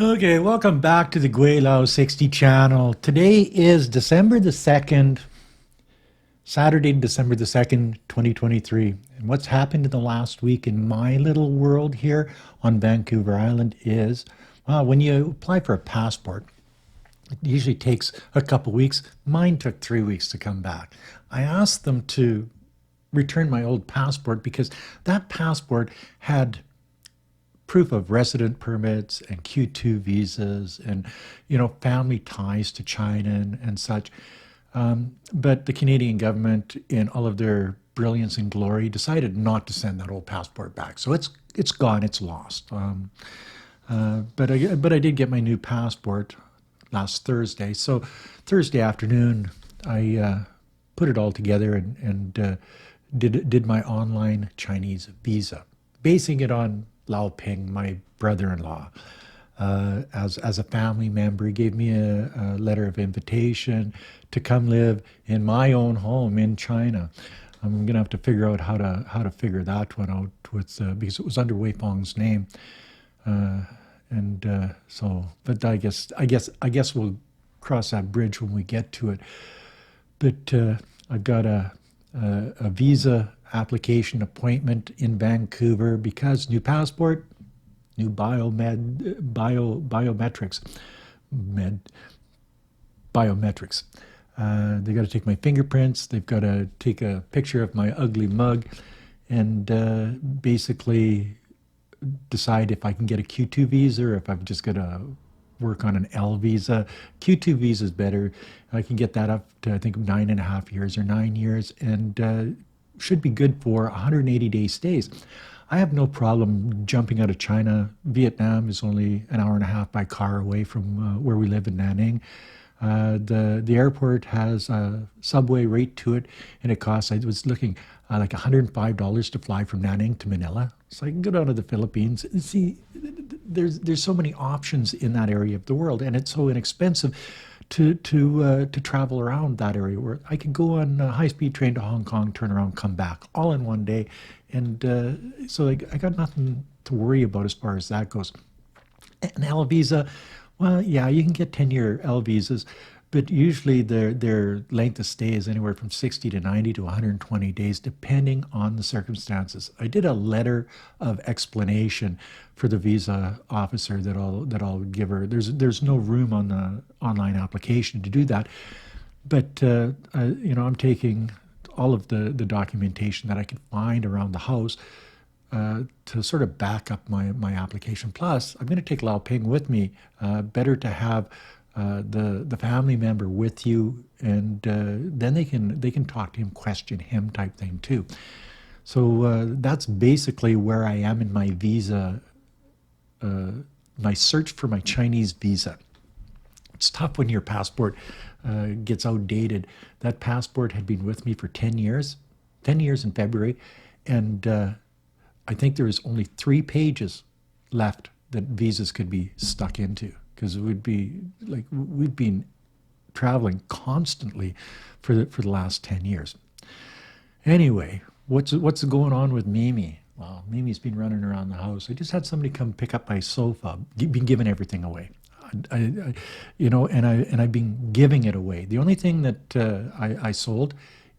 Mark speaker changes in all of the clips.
Speaker 1: Okay, welcome back to the Gweilo 60 channel. Today is December the 2nd, Saturday, December the 2nd, 2023. And what's happened in the last week in my little world here on Vancouver Island is, well, when you apply for a passport, it usually takes a couple weeks. Mine took 3 weeks to come back. I asked them to return my old passport because that passport had proof of resident permits and Q2 visas and family ties to China and such. But the Canadian government, in all of their brilliance and glory, decided not to send that old passport back. So it's gone, it's lost. But I did get my new passport last Thursday. So Thursday afternoon, I put it all together and did my online Chinese visa, basing it on Lao Ping, my brother-in-law. As a family member, he gave me a letter of invitation to come live in my own home in China. I'm gonna have to figure out how to figure that one out with because it was under Wei Feng's name, But I guess we'll cross that bridge when we get to it. But I've got a visa application appointment in Vancouver because new passport, new biometrics, biometrics. They got to take my fingerprints. They've got to take a picture of my ugly mug, and basically decide if I can get a Q2 visa or if I've just got to work on an L visa. Q2 visa is better. I can get that up to, I think, 9.5 years or 9 years, and should be good for 180-day stays. I have no problem jumping out of China. Vietnam is only an hour and a half by car away from where we live in Nanning. The airport has a subway right to it, and it costs, I was looking, like $105 to fly from Nanning to Manila. So I can go down to the Philippines. See, there's so many options in that area of the world, and it's so inexpensive to travel around that area. Where I could go on a high-speed train to Hong Kong, turn around, come back, all in one day, and so I got nothing to worry about as far as that goes. An L visa, well, yeah, you can get 10-year L visas, but usually their length of stay is anywhere from 60 to 90 to 120 days, depending on the circumstances. I did a letter of explanation for the visa officer that I'll give her. There's no room on the online application to do that, but I'm taking all of the documentation that I can find around the house to sort of back up my application. Plus, I'm going to take Lao Ping with me. Better to have the family member with you, and then they can talk to him, question him, type thing too. So that's basically where I am in my visa, my search for my Chinese visa. It's tough when your passport gets outdated. That passport had been with me for 10 years, 10 years in February, and I think there was only 3 pages left that visas could be stuck into, because it would be like we've been traveling constantly for the last 10 years. Anyway, what's going on with Mimi? Well, Mimi's been running around the house. I just had somebody come pick up my sofa. Been giving everything away. And I've been giving it away. The only thing that I sold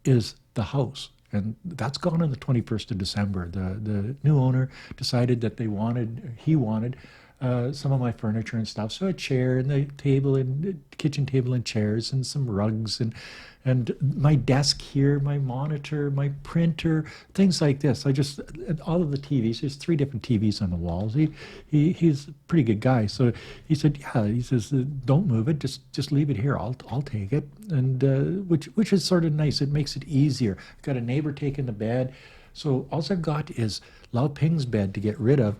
Speaker 1: is the house, and that's gone on the 21st of December. The new owner decided that he wanted some of my furniture and stuff. So a chair and the table and the kitchen table and chairs and some rugs and my desk here, my monitor, my printer, things like this. And all of the TVs. There's 3 different TVs on the walls. He's a pretty good guy. So he said, yeah. He says, don't move it. Just leave it here. I'll take it. And which is sort of nice. It makes it easier. I've got a neighbor taking the bed. So all I've got is Lao Ping's bed to get rid of,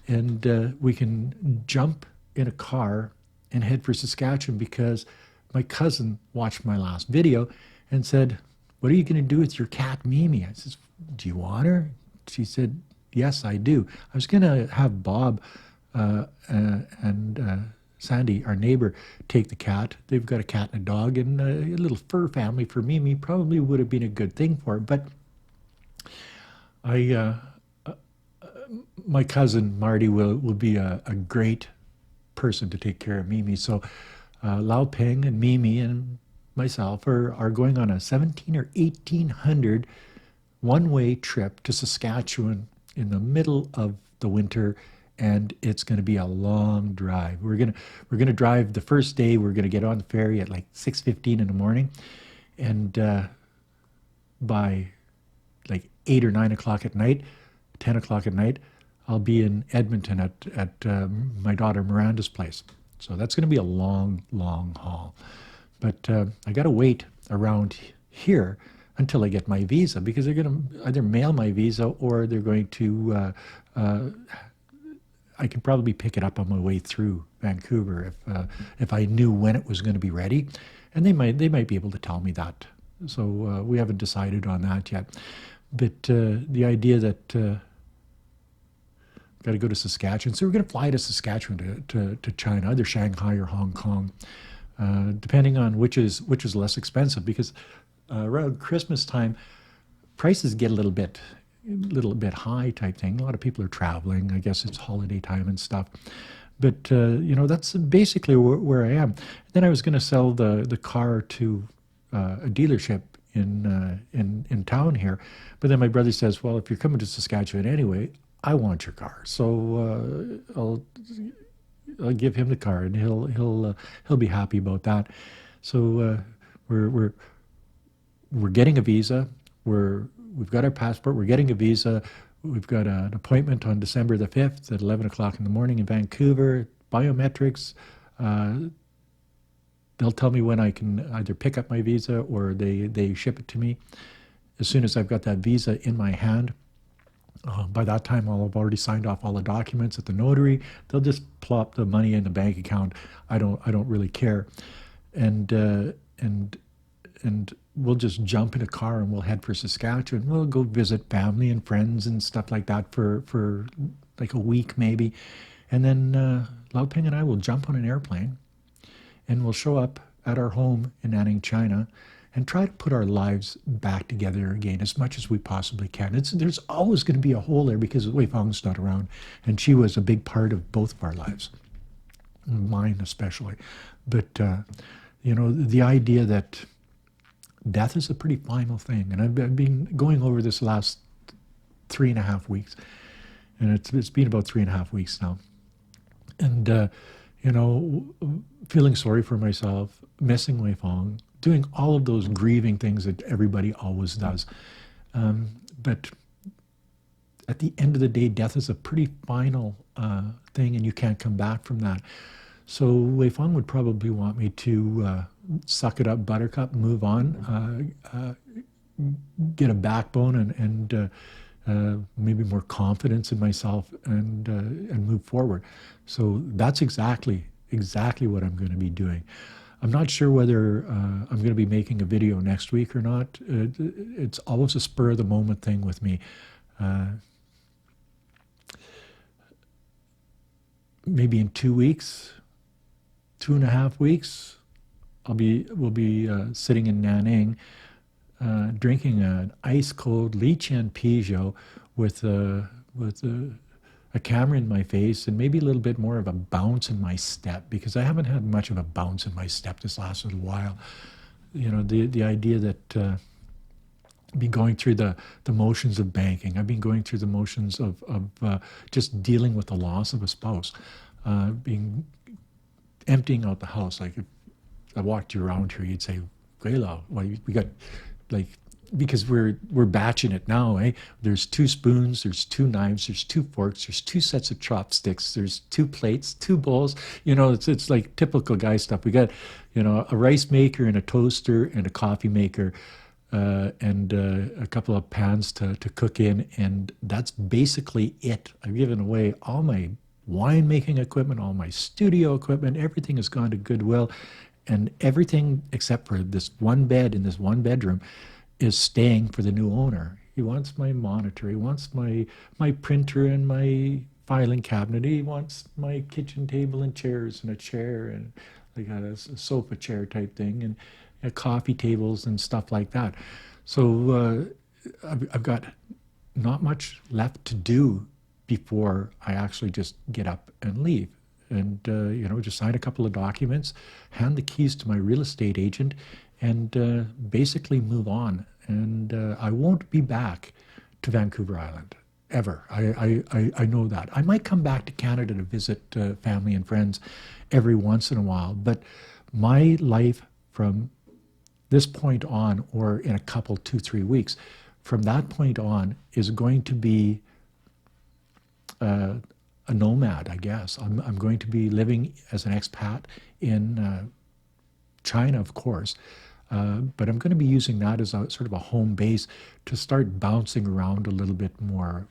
Speaker 1: and we can jump in a car and head for Saskatchewan, because my cousin watched my last video and said, what are you going to do with your cat, Mimi? I says, do you want her? She said, yes, I do. I was going to have Bob and Sandy, our neighbor, take the cat. They've got a cat and a dog, and a little fur family for Mimi probably would have been a good thing for her. But my cousin Marty will be a great person to take care of Mimi. So Lao Ping and Mimi and myself are going on a 17 or 1800 one-way trip to Saskatchewan in the middle of the winter, and it's going to be a long drive. We're gonna drive the first day. We're going to get on the ferry at like 6:15 in the morning, and by like 8 or 9 o'clock at night, 10 o'clock at night, I'll be in Edmonton at my daughter Miranda's place. So that's going to be a long, long haul. But I got to wait around here until I get my visa, because they're going to either mail my visa or they're going to. I could probably pick it up on my way through Vancouver if I knew when it was going to be ready, and they might be able to tell me that. So we haven't decided on that yet. But the idea that got to go to Saskatchewan, so we're going to fly to Saskatchewan to China, either Shanghai or Hong Kong, depending on which is less expensive. Because around Christmas time, prices get a little bit high type thing. A lot of people are traveling. I guess it's holiday time and stuff. But that's basically where I am. Then I was going to sell the car to a dealership in town here, but then my brother says, "Well, if you're coming to Saskatchewan anyway, I want your car, so I'll give him the car, and he'll be happy about that." So we're getting a visa. We've got our passport. We're getting a visa. We've got an appointment on December the 5th at 11 o'clock in the morning in Vancouver. Biometrics. They'll tell me when I can either pick up my visa or they ship it to me. As soon as I've got that visa in my hand, by that time I'll have already signed off all the documents at the notary. They'll just plop the money in the bank account. I don't really care, and we'll just jump in a car and we'll head for Saskatchewan. We'll go visit family and friends and stuff like that for like a week maybe, and then Lao Ping and I will jump on an airplane and we'll show up at our home in Nanning, China, and try to put our lives back together again as much as we possibly can. There's always going to be a hole there because Wei Feng's not around, and she was a big part of both of our lives, mine especially. But the idea that death is a pretty final thing, and I've been going over this last 3.5 weeks, and it's been about 3.5 weeks now, and feeling sorry for myself, missing Wei Feng, doing all of those grieving things that everybody always does. But at the end of the day, death is a pretty final thing, and you can't come back from that. So Wei Feng would probably want me to suck it up, buttercup, move on, get a backbone, and maybe more confidence in myself, and move forward. So that's exactly what I'm going to be doing. I'm not sure whether I'm going to be making a video next week or not. It's always a spur of the moment thing with me. Maybe in 2 weeks, 2.5 weeks, we'll be sitting in Nanning, drinking an ice cold Li Qian Pigeot with a camera in my face, and maybe a little bit more of a bounce in my step, because I haven't had much of a bounce in my step this last little while. The idea that I've been going through the motions of banking. I've been going through the motions of just dealing with the loss of a spouse, being emptying out the house. Like if I walked you around here, you'd say, "Gweilo, well, we got like." Because we're batching it now, eh? There's 2 spoons, there's 2 knives, there's 2 forks, there's 2 sets of chopsticks, there's 2 plates, 2 bowls. It's like typical guy stuff. We got, a rice maker and a toaster and a coffee maker, and a couple of pans to cook in, and that's basically it. I've given away all my winemaking equipment, all my studio equipment. Everything has gone to Goodwill, and everything except for this one bed in this one bedroom is staying for the new owner. He wants my monitor, he wants my printer and my filing cabinet, he wants my kitchen table and chairs and a chair and like a sofa chair type thing, and coffee tables and stuff like that. So I've got not much left to do before I actually just get up and leave. and just sign a couple of documents, hand the keys to my real estate agent, and basically move on. And I won't be back to Vancouver Island ever. I know that. I might come back to Canada to visit family and friends every once in a while, but my life from this point on, or in a couple, 2, 3 weeks, from that point on is going to be a nomad, I guess. I'm going to be living as an expat in China, of course, but I'm going to be using that as a sort of a home base to start bouncing around a little bit more.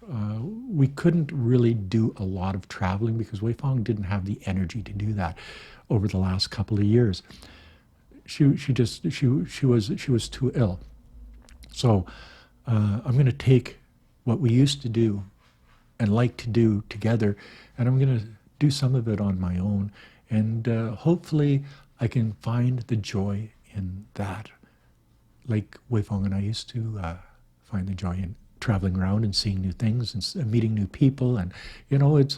Speaker 1: We couldn't really do a lot of traveling because Wei Fong didn't have the energy to do that over the last couple of years. She was too ill. So I'm going to take what we used to do and like to do together, and I'm going to do some of it on my own, and hopefully I can find the joy in that, like Wei Fong and I used to find the joy in traveling around and seeing new things and meeting new people. And it's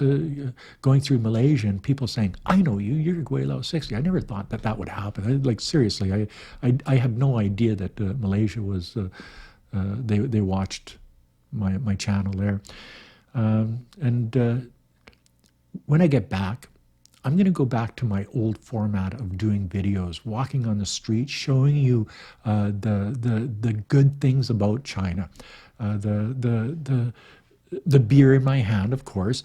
Speaker 1: going through Malaysia and people saying, "I know you, you're Gweilo 60." I never thought that that would happen. Like, seriously, I had no idea that Malaysia was they watched my channel there. And when I get back, I'm going to go back to my old format of doing videos, walking on the street, showing you the good things about China, the beer in my hand, of course,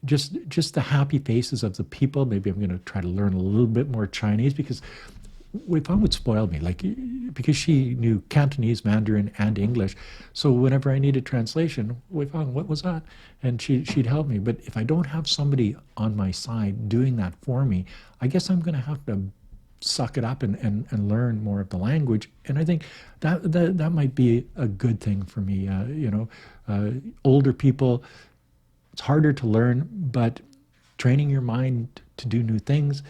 Speaker 1: just the happy faces of the people. Maybe I'm going to try to learn a little bit more Chinese, because Wei Fong would spoil me, like, because she knew Cantonese, Mandarin, and English. So whenever I needed translation, Wei Fong, what was that? And she'd help me. But if I don't have somebody on my side doing that for me, I guess I'm going to have to suck it up and learn more of the language. And I think that might be a good thing for me. Older people, it's harder to learn, but training your mind to do new things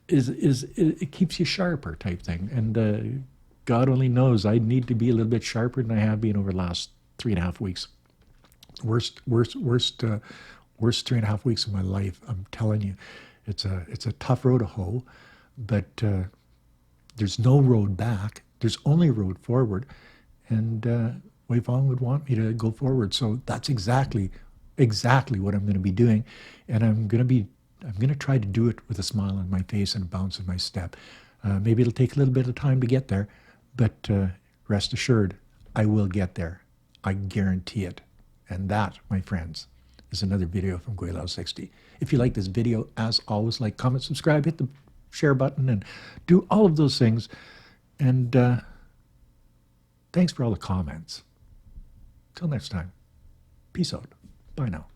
Speaker 1: it keeps you sharper, type thing. And God only knows I need to be a little bit sharper than I have been over the last 3.5 weeks. Worst 3.5 weeks of my life. I'm telling you, it's a tough road to hoe, but there's no road back. There's only road forward, and Wei Fong would want me to go forward. So that's exactly what I'm going to be doing, and I'm going to try to do it with a smile on my face and a bounce in my step. Maybe it'll take a little bit of time to get there, but rest assured, I will get there. I guarantee it. And that, my friends, is another video from Gweilo 60. If you like this video, as always, like, comment, subscribe, hit the share button, and do all of those things. And thanks for all the comments. Till next time, peace out. Bye now.